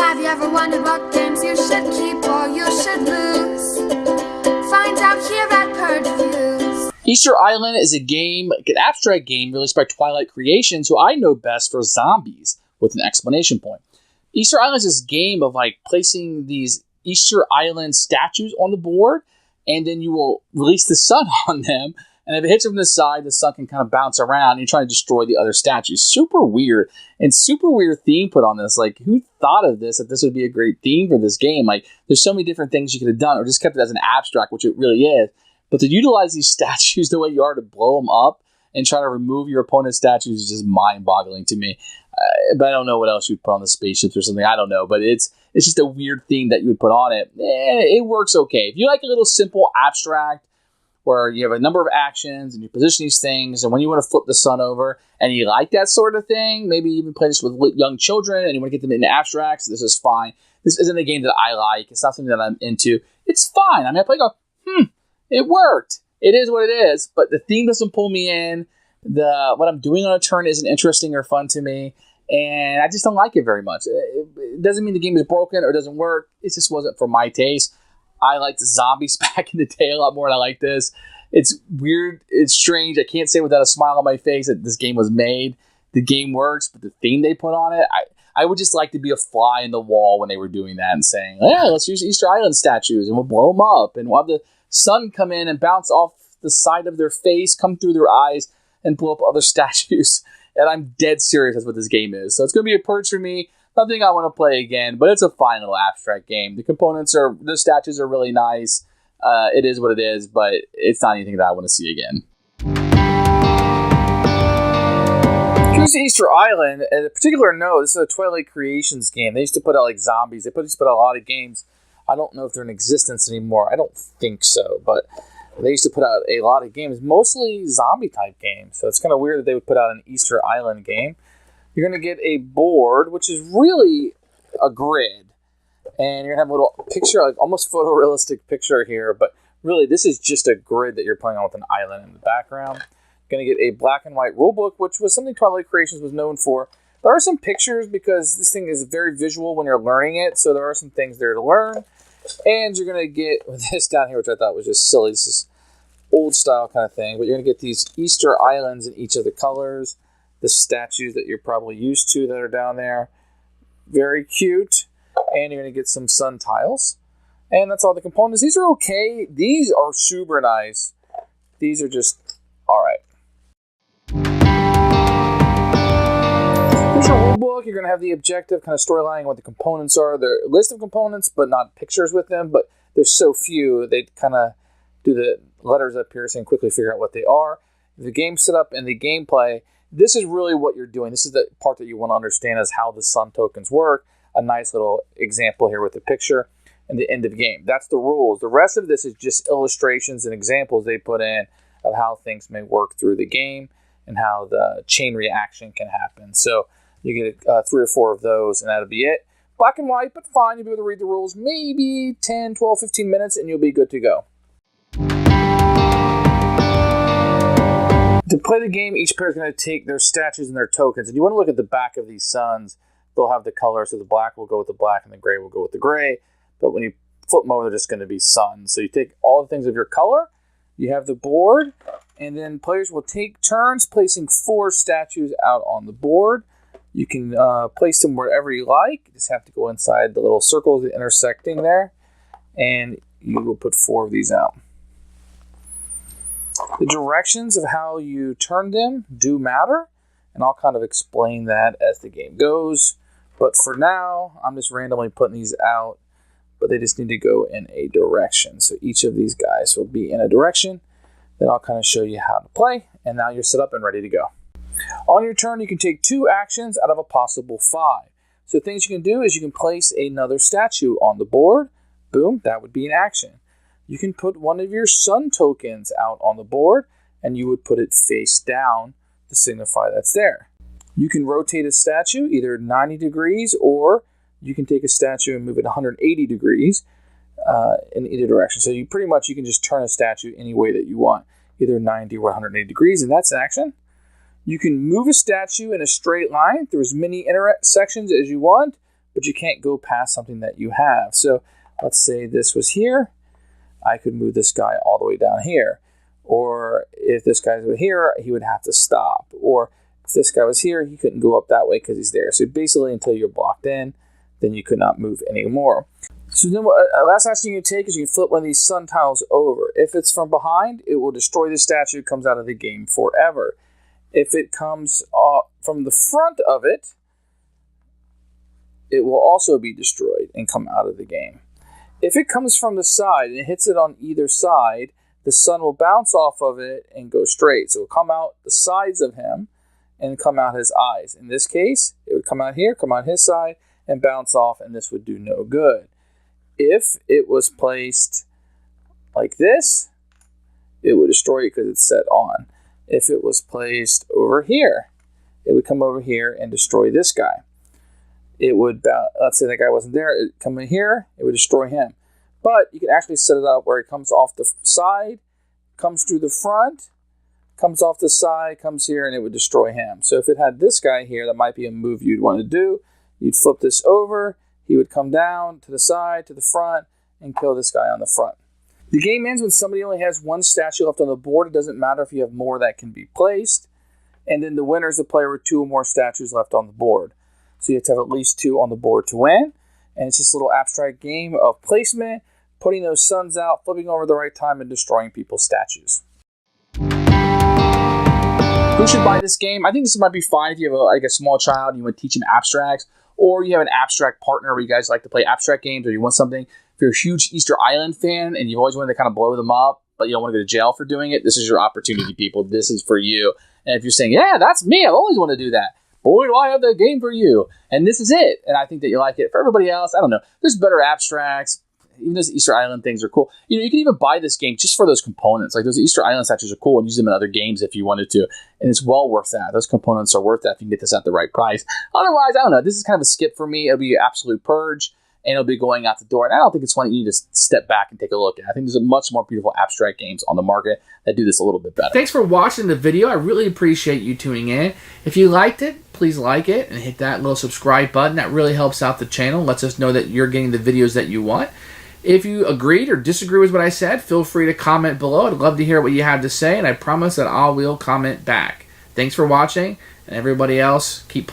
Have you ever wondered what games you should keep or you should lose? Find out here at Purge Reviews. Easter Island is a game, an abstract game released by Twilight Creations, who I know best for zombies, with an exclamation point. Easter Island is this game of like placing these Easter Island statues on the board, and then you will release the sun on them. And if it hits from the side, the sun can kind of bounce around and you're trying to destroy the other statues. Super weird. And super weird theme put on this. Like, who thought of this, that this would be a great theme for this game? Like, there's so many different things you could have done, or just kept it as an abstract, which it really is. But to utilize these statues the way you are to blow them up and try to remove your opponent's statues is just mind-boggling to me. But I don't know what else you would put on the spaceships or something. I don't know. But it's just a weird theme that you would put on it. It works okay. If you like a little simple abstract, where you have a number of actions and you position these things, and when you want to flip the sun over and you like that sort of thing, maybe even play this with young children and you want to get them into abstracts, this is fine. This isn't a game that I like. It's not something that I'm into. It's fine. I mean, I play and go, it worked. It is what it is, but the theme doesn't pull me in. What I'm doing on a turn isn't interesting or fun to me, and I just don't like it very much. It doesn't mean the game is broken or doesn't work. It just wasn't for my taste. I liked zombies back in the day a lot more than I like this. It's weird. It's strange. I can't say without a smile on my face that this game was made. The game works, but the theme they put on it, I would just like to be a fly in the wall when they were doing that and saying, yeah, let's use Easter Island statues and we'll blow them up. And we'll have the sun come in and bounce off the side of their face, come through their eyes, and blow up other statues. And I'm dead serious. That's what this game is. So it's going to be a purge for me. Nothing I want to play again, but it's a fine little abstract game. The statues are really nice. It is what it is, but it's not anything that I want to see again. Here's Easter Island. And a particular note, this is a Twilight Creations game. They used to put out like zombies. They used to put out a lot of games. I don't know if they're in existence anymore. I don't think so, but they used to put out a lot of games, mostly zombie-type games. So it's kind of weird that they would put out an Easter Island game. You're going to get a board, which is really a grid. And you're going to have a little picture, like almost photorealistic picture here. But really, this is just a grid that you're playing on with an island in the background. You're going to get a black and white rulebook, which was something Twilight Creations was known for. There are some pictures because this thing is very visual when you're learning it. So there are some things there to learn. And you're going to get this down here, which I thought was just silly. This is old style kind of thing. But you're going to get these Easter islands in each of the colors. The statues that you're probably used to that are down there. Very cute. And you're going to get some sun tiles. And that's all the components. These are okay. These are super nice. These are just alright. Here's your rule book. You're going to have the objective kind of storyline, what the components are. They're a list of components, but not pictures with them. But there's so few, they kind of do the letters up here so you can quickly figure out what they are. The game setup and the gameplay. This is really what you're doing. This is the part that you want to understand is how the sun tokens work. A nice little example here with the picture and the end of the game. That's the rules. The rest of this is just illustrations and examples they put in of how things may work through the game and how the chain reaction can happen. So you get 3 or 4 of those and that'll be it. Black and white, but fine. You'll be able to read the rules maybe 10, 12, 15 minutes and you'll be good to go. To play the game, each player is going to take their statues and their tokens. And you want to look at the back of these suns. They'll have the color, so the black will go with the black and the gray will go with the gray. But when you flip them over, they're just going to be suns. So you take all the things of your color. You have the board. And then players will take turns placing 4 statues out on the board. You can place them wherever you like. You just have to go inside the little circles intersecting there. And you will put 4 of these out. The directions of how you turn them do matter, and I'll kind of explain that as the game goes. But for now, I'm just randomly putting these out, but they just need to go in a direction. So each of these guys will be in a direction. Then I'll kind of show you how to play, and now you're set up and ready to go. On your turn, you can take 2 actions out of a possible 5. So things you can do is you can place another statue on the board. Boom, that would be an action. You can put one of your sun tokens out on the board, and you would put it face down to signify that's there. You can rotate a statue either 90 degrees, or you can take a statue and move it 180 degrees in either direction. So you can just turn a statue any way that you want, either 90 or 180 degrees, and that's an action. You can move a statue in a straight line through as many intersections as you want, but you can't go past something that you have. So let's say this was here. I could move this guy all the way down here. Or if this guy was here, he would have to stop. Or if this guy was here, he couldn't go up that way because he's there. So basically, until you're blocked in, then you could not move anymore. So then last action you can take is you can flip one of these sun tiles over. If it's from behind, it will destroy the statue. It comes out of the game forever. If it comes from the front of it, it will also be destroyed and come out of the game. If it comes from the side and it hits it on either side, the sun will bounce off of it and go straight. So it will come out the sides of him and come out his eyes. In this case, it would come out here, come out his side, and bounce off, and this would do no good. If it was placed like this, it would destroy it because it's set on. If it was placed over here, it would come over here and destroy this guy. It would, let's say that guy wasn't there, it would come in here, it would destroy him. But you can actually set it up where it comes off the side, comes through the front, comes off the side, comes here, and it would destroy him. So if it had this guy here, that might be a move you'd want to do. You'd flip this over, he would come down to the side, to the front, and kill this guy on the front. The game ends when somebody only has one statue left on the board. It doesn't matter if you have more that can be placed. And then the winner is the player with 2 or more statues left on the board. So you have to have at least 2 on the board to win. And it's just a little abstract game of placement, putting those suns out, flipping over the right time, and destroying people's statues. Who should buy this game? I think this might be fine if you have a small child and you want to teach them abstracts, or you have an abstract partner where you guys like to play abstract games, or you want something. If you're a huge Easter Island fan and you've always wanted to kind of blow them up, but you don't want to go to jail for doing it, this is your opportunity, people. This is for you. And if you're saying, yeah, that's me, I've always wanted to do that, boy, do I have the game for you. And this is it. And I think that you like it. For everybody else, I don't know. There's better abstracts. Even those Easter Island things are cool. You know, you can even buy this game just for those components. Like those Easter Island statues are cool and use them in other games if you wanted to. And it's well worth that. Those components are worth that if you can get this at the right price. Otherwise, I don't know. This is kind of a skip for me. It'll be absolute Purge. And it'll be going out the door. And I don't think it's one that you need to step back and take a look at. I think there's a much more beautiful abstract games on the market that do this a little bit better. Thanks for watching the video. I really appreciate you tuning in. If you liked it, please like it and hit that little subscribe button. That really helps out the channel. Lets us know that you're getting the videos that you want. If you agreed or disagree with what I said, feel free to comment below. I'd love to hear what you have to say, and I promise that I will comment back. Thanks for watching, and everybody else, keep playing.